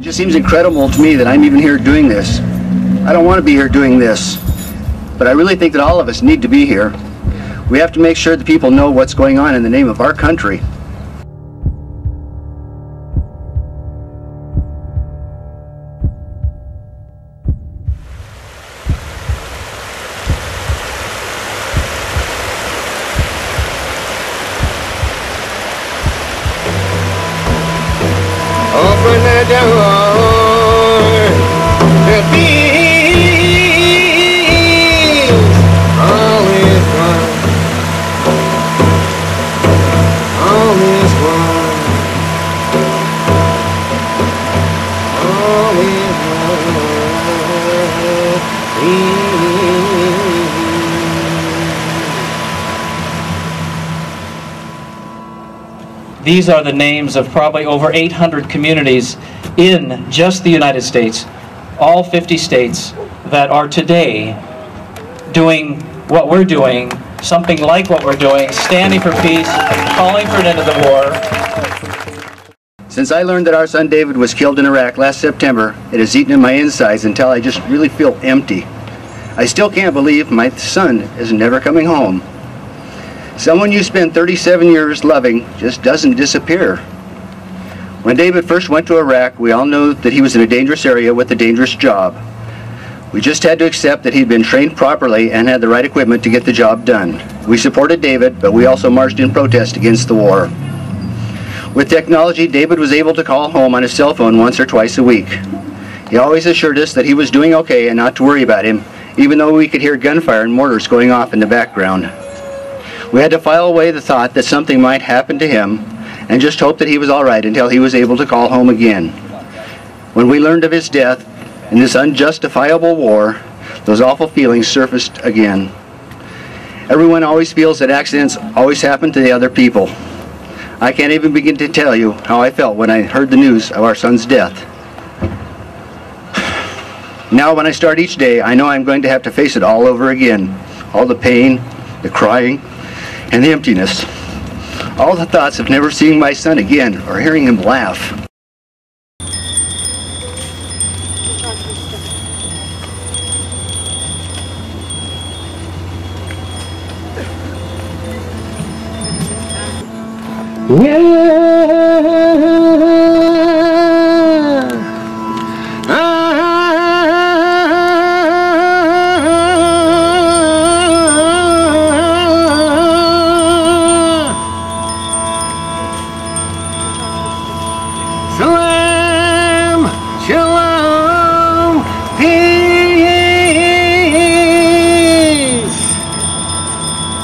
just seems incredible to me that I'm even here doing this. I don't want to be here doing this, but I really think that all of us need to be here. We have to make sure that people know what's going on in the name of our country. Open the door to peace. All is one. All is one. All is one. These are the names of probably over 800 communities in just the United States, all 50 states, that are today doing what we're doing, something like what we're doing, standing for peace, calling for an end to the war. Since I learned that our son David was killed in Iraq last September, it has eaten in my insides until I just really feel empty. I still can't believe my son is never coming home. Someone you spend 37 years loving just doesn't disappear. When David first went to Iraq, we all knew that he was in a dangerous area with a dangerous job. We just had to accept that he'd been trained properly and had the right equipment to get the job done. We supported David, but we also marched in protest against the war. With technology, David was able to call home on his cell phone once or twice a week. He always assured us that he was doing okay and not to worry about him, even though we could hear gunfire and mortars going off in the background. We had to file away the thought that something might happen to him and just hope that he was all right until he was able to call home again. When we learned of his death in this unjustifiable war, those awful feelings surfaced again. Everyone always feels that accidents always happen to the other people. I can't even begin to tell you how I felt when I heard the news of our son's death. Now when I start each day, I know I'm going to have to face it all over again. All the pain, the crying, and the emptiness. All the thoughts of never seeing my son again or hearing him laugh. Salam, shalom, peace.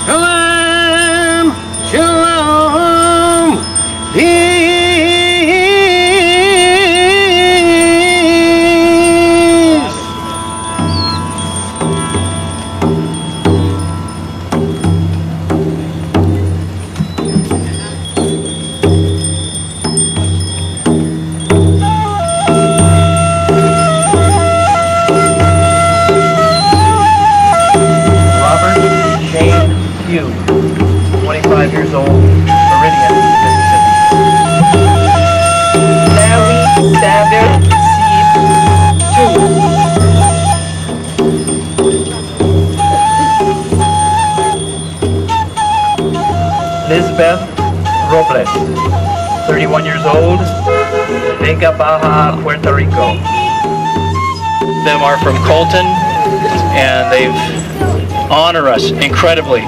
Salam, shalom, peace. Robert Shane Hugh, 25 years old, Meridian, Mississippi. Larry Saville, Lisbeth Robles, 31 years old, Vega Baja, Puerto Rico. Them are from Colton, and they've honored us incredibly.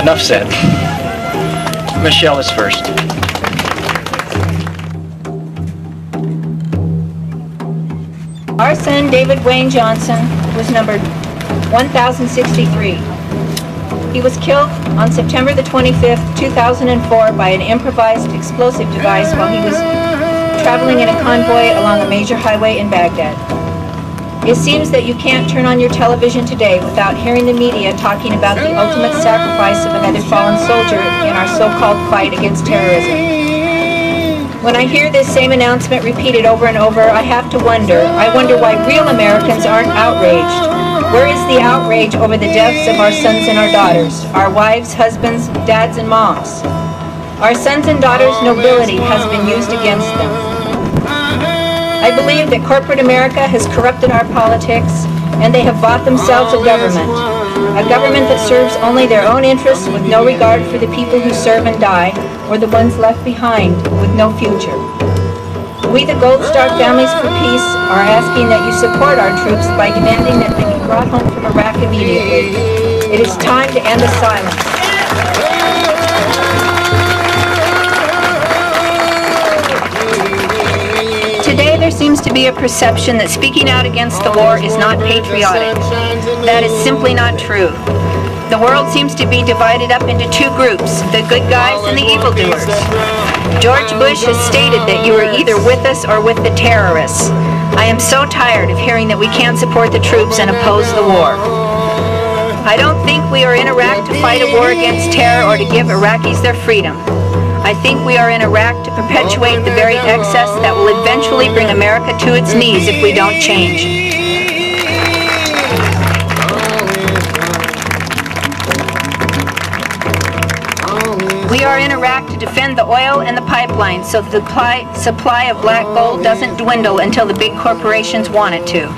Enough said. Michelle is first. Our son, David Wayne Johnson, was numbered 1063. He was killed on September the 25th, 2004 by an improvised explosive device while he was traveling in a convoy along a major highway in Baghdad. It seems that you can't turn on your television today without hearing the media talking about the ultimate sacrifice of another fallen soldier in our so-called fight against terrorism. When I hear this same announcement repeated over and over, I have to wonder. I wonder why real Americans aren't outraged. Where is the outrage over the deaths of our sons and our daughters, our wives, husbands, dads, and moms? Our sons' and daughters' nobility has been used against them. I believe that corporate America has corrupted our politics, and they have bought themselves a government that serves only their own interests with no regard for the people who serve and die, or the ones left behind with no future. We, the Gold Star Families for Peace, are asking that you support our troops by demanding that they be brought home from Iraq immediately. It is time to end the silence. Today there seems to be a perception that speaking out against the war is not patriotic. That is simply not true. The world seems to be divided up into two groups, the good guys and the evildoers. George Bush has stated that you are either with us or with the terrorists. I am so tired of hearing that we can't support the troops and oppose the war. I don't think we are in Iraq to fight a war against terror or to give Iraqis their freedom. I think we are in Iraq to perpetuate the very excess that will eventually bring America to its knees if we don't change. We are in Iraq to defend the oil and the pipelines so the supply of black gold doesn't dwindle until the big corporations want it to.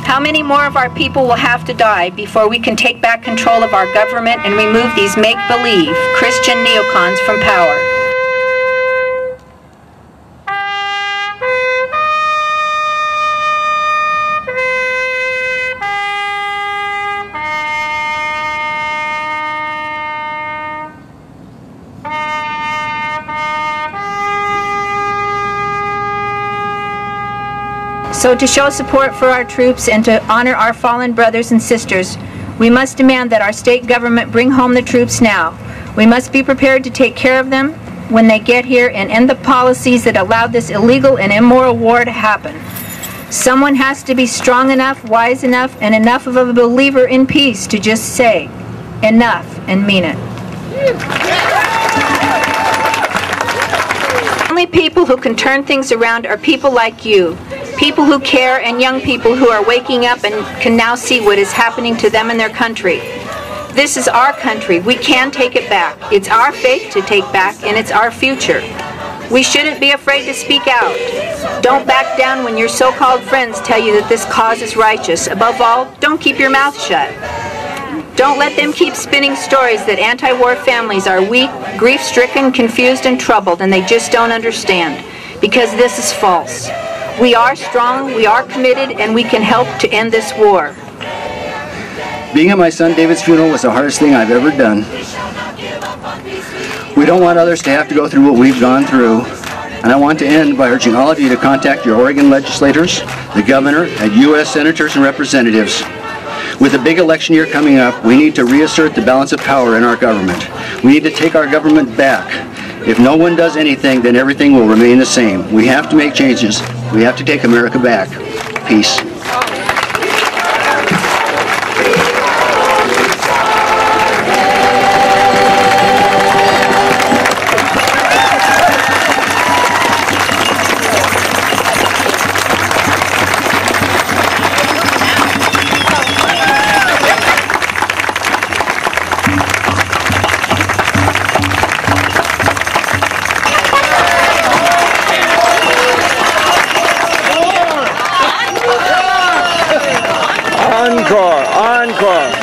How many more of our people will have to die before we can take back control of our government and remove these make-believe Christian neocons from power? So to show support for our troops and to honor our fallen brothers and sisters, we must demand that our state government bring home the troops now. We must be prepared to take care of them when they get here and end the policies that allowed this illegal and immoral war to happen. Someone has to be strong enough, wise enough, and enough of a believer in peace to just say, enough, and mean it. The only people who can turn things around are people like you. People who care and young people who are waking up and can now see what is happening to them and their country. This is our country. We can take it back. It's our faith to take back, and it's our future. We shouldn't be afraid to speak out. Don't back down when your so-called friends tell you that this cause is righteous. Above all, don't keep your mouth shut. Don't let them keep spinning stories that anti-war families are weak, grief-stricken, confused, and troubled, and they just don't understand. Because this is false. We are strong, we are committed, and we can help to end this war. Being at my son David's funeral was the hardest thing I've ever done. We don't want others to have to go through what we've gone through. And I want to end by urging all of you to contact your Oregon legislators, the governor, and U.S. senators and representatives. With a big election year coming up, we need to reassert the balance of power in our government. We need to take our government back. If no one does anything, then everything will remain the same. We have to make changes. We have to take America back. Peace. Encore!